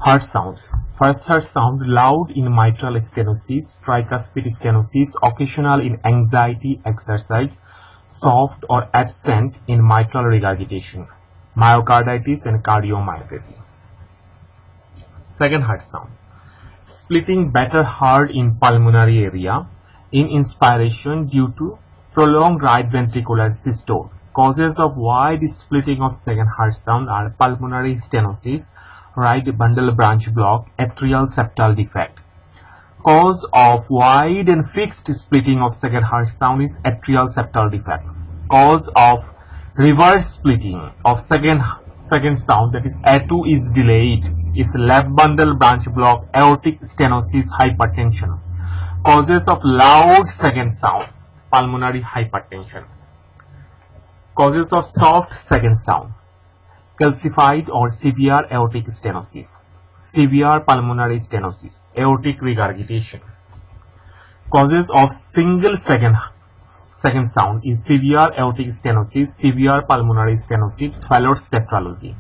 Heart sounds. First heart sound loud in mitral stenosis, tricuspid stenosis, occasional in anxiety exercise, soft or absent in mitral regurgitation, myocarditis and cardiomyopathy. Second heart sound. Splitting better heart in pulmonary area in inspiration due to prolonged right ventricular systole. Causes of wide splitting of second heart sound are pulmonary stenosis, right bundle branch block, atrial septal defect. Cause of wide and fixed splitting of second heart sound is atrial septal defect. Cause of reverse splitting of second sound, that is A2 is delayed, is left bundle branch block, aortic stenosis, hypertension. Causes of loud second sound, pulmonary hypertension. Causes of soft second sound, calcified or severe aortic stenosis, severe pulmonary stenosis, aortic regurgitation. Causes of single second sound is severe aortic stenosis, severe pulmonary stenosis, Fallot's tetralogy.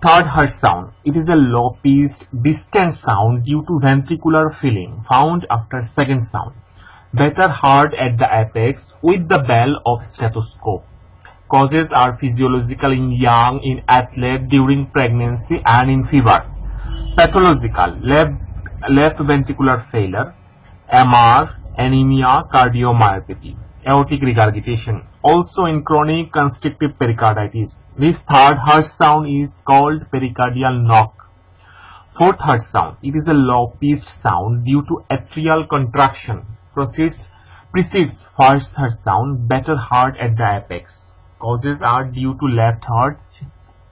Third heart sound. It is a low-pitched, distant sound due to ventricular filling found after second sound. Better heard at the apex with the bell of stethoscope. Causes are physiological in young, in athlete, during pregnancy and in fever. Pathological, left ventricular failure, MR, anemia, cardiomyopathy, aortic regurgitation. Also in chronic constrictive pericarditis. This third heart sound is called pericardial knock. Fourth heart sound. It is a low-pitched sound due to atrial contraction. Precedes first heart sound, better heard at the apex. Causes are due to left heart,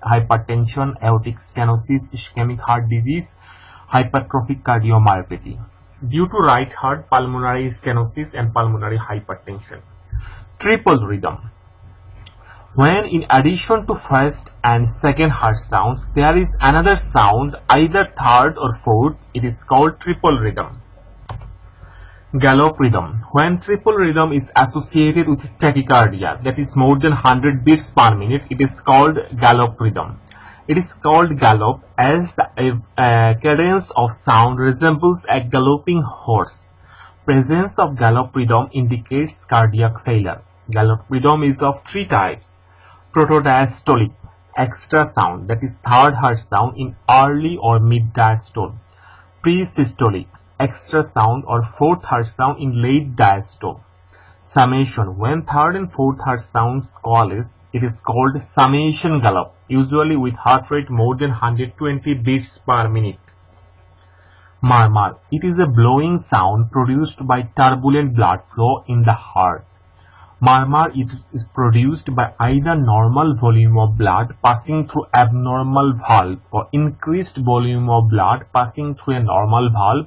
hypertension, aortic stenosis, ischemic heart disease, hypertrophic cardiomyopathy. Due to right heart, pulmonary stenosis and pulmonary hypertension. Triple rhythm. When in addition to first and second heart sounds, there is another sound, either third or fourth, it is called triple rhythm. Gallop rhythm. When triple rhythm is associated with tachycardia, that is more than 100 beats per minute, it is called gallop rhythm. It is called gallop as the cadence of sound resembles a galloping horse. Presence of gallop rhythm indicates cardiac failure. Gallop rhythm is of three types. Protodiastolic, extra sound, that is third heart sound in early or mid diastole. Pre-systolic, extra sound or fourth heart sound in late diastole. Summation. When third and fourth heart sounds coalesce, it is called summation gallop, usually with heart rate more than 120 beats per minute. Murmur. It is a blowing sound produced by turbulent blood flow in the heart. Murmur is produced by either normal volume of blood passing through abnormal valve or increased volume of blood passing through a normal valve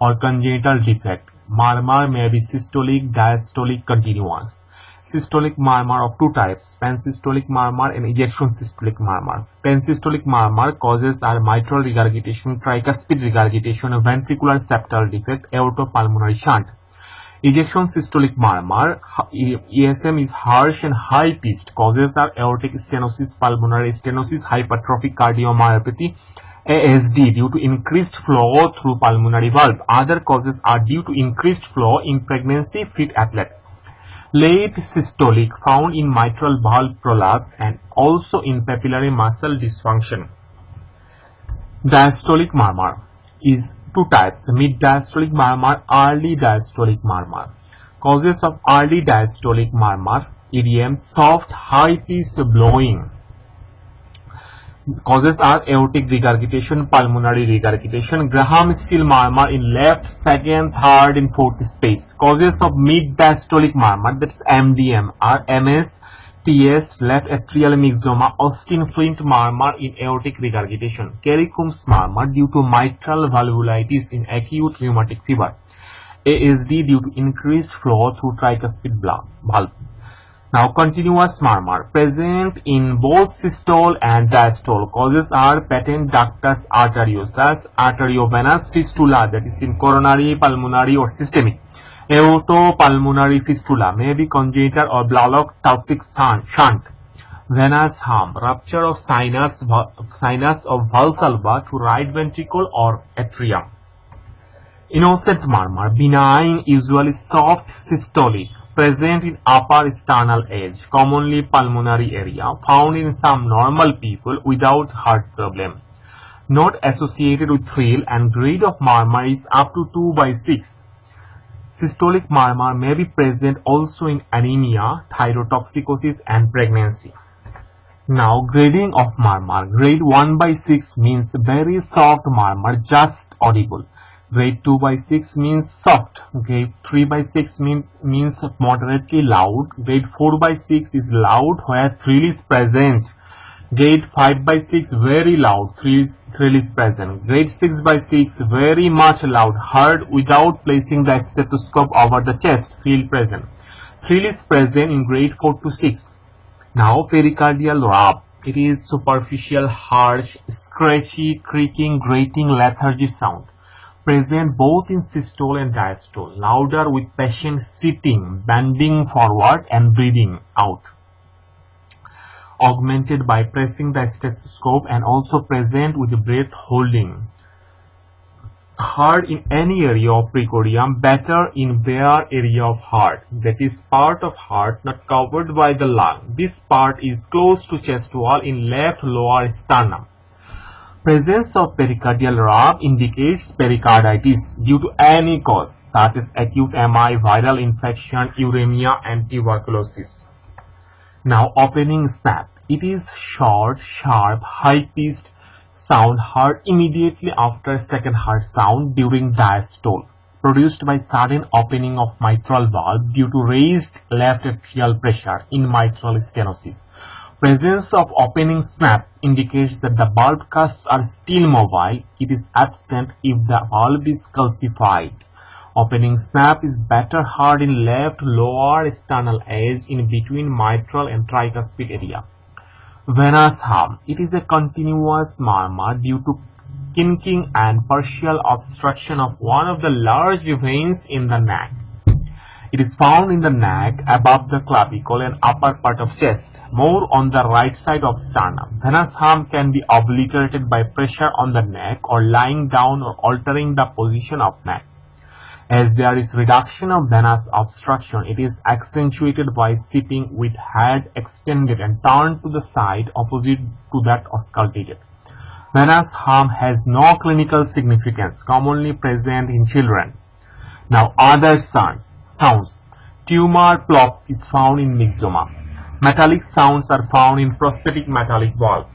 or congenital defect. Murmur may be systolic, diastolic, continuous. Systolic murmur of two types, pansystolic murmur and ejection systolic murmur. Pansystolic murmur causes are mitral regurgitation, tricuspid regurgitation, ventricular septal defect, aortopulmonary shunt. Ejection systolic murmur, ESM, is harsh and high-pitched. Causes are aortic stenosis, pulmonary stenosis, hypertrophic cardiomyopathy, ASD due to increased flow through pulmonary valve. Other causes are due to increased flow in pregnancy, fit athlete. Late systolic, found in mitral valve prolapse and also in papillary muscle dysfunction. Diastolic murmur is two types, mid diastolic murmur, early diastolic murmur. Causes of early diastolic murmur, EDM, soft high-pitched blowing. Causes are aortic regurgitation, pulmonary regurgitation, Graham-Still murmur in left, second, third and fourth space. Causes of mid-diastolic murmur, that's MDM, are MS, TS, left atrial myxoma, Austin-Flint murmur in aortic regurgitation, Kerry-Coombs murmur due to mitral valvulitis in acute rheumatic fever, ASD due to increased flow through tricuspid valve. Now continuous murmur, present in both systole and diastole. Causes are patent ductus arteriosus, arteriovenous fistula, that is in coronary, pulmonary or systemic. Aortopulmonary fistula may be congenital or Blalock-Taussig shunt. Venous harm, rupture of sinus of valsalva to right ventricle or atrium. Innocent murmur, benign, usually soft systolic, present in upper sternal edge, commonly pulmonary area, found in some normal people without heart problem. Not associated with thrill, and grade of murmur is up to 2/6. Systolic murmur may be present also in anemia, thyrotoxicosis, and pregnancy. Now, grading of murmur. Grade 1/6 means very soft murmur, just audible. Grade 2/6 means soft. Grade 3/6 means moderately loud. Grade 4/6 is loud where thrill is present. Grade 5/6 very loud, thrill is present. Grade 6/6 very much loud, heard without placing the stethoscope over the chest, thrill present. Thrill is present in grade 4 to 6. Now pericardial rub. It is superficial, harsh, scratchy, creaking, grating, lethargy sound. Present both in systole and diastole. Louder with patient sitting, bending forward and breathing out. Augmented by pressing the stethoscope and also present with breath holding. Heard in any area of precordium, better in bare area of heart, that is part of heart not covered by the lung. This part is close to chest wall in left lower sternum. Presence of pericardial rub indicates pericarditis due to any cause such as acute MI, viral infection, uremia, and tuberculosis. Now opening snap. It is short, sharp, high-pitched sound heard immediately after second heart sound during diastole, produced by sudden opening of mitral valve due to raised left atrial pressure in mitral stenosis. Presence of opening snap indicates that the valve cusps are still mobile. It is absent if the valve is calcified. Opening snap is better heard in left lower sternal edge in between mitral and tricuspid area. Venous harm. It is a continuous murmur due to kinking and partial obstruction of one of the large veins in the neck. It is found in the neck, above the clavicle and upper part of chest, more on the right side of sternum. Venous harm can be obliterated by pressure on the neck or lying down or altering the position of neck. As there is reduction of venous obstruction, it is accentuated by sitting with head extended and turned to the side opposite to that auscultated. Venous harm has no clinical significance, commonly present in children. Now other sounds. Tumor plop is found in myxoma. Metallic sounds are found in prosthetic metallic valve.